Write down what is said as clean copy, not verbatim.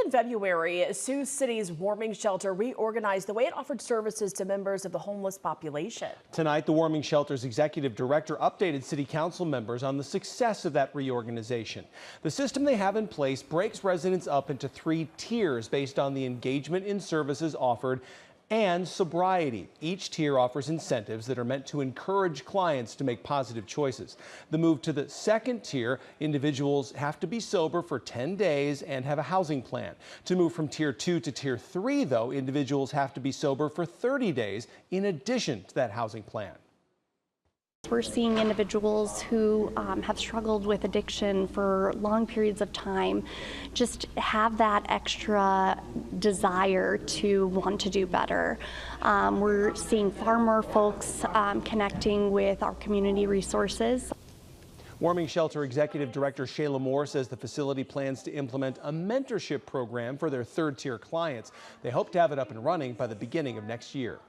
in February, Sioux City's warming shelter reorganized the way it offered services to members of the homeless population. Tonight, the warming shelter's executive director updated city council members on the success of that reorganization. The system they have in place breaks residents up into 3 tiers based on the engagement in services offered and sobriety. Each tier offers incentives that are meant to encourage clients to make positive choices. The move to the second tier, individuals have to be sober for 10 days and have a housing plan. To move from tier 2 to tier 3, though, individuals have to be sober for 30 days in addition to that housing plan. We're seeing individuals who have struggled with addiction for long periods of time just have that extra desire to want to do better. We're seeing far more folks connecting with our community resources. Warming Shelter Executive Director Shayla Moore says the facility plans to implement a mentorship program for their third-tier clients. They hope to have it up and running by the beginning of next year.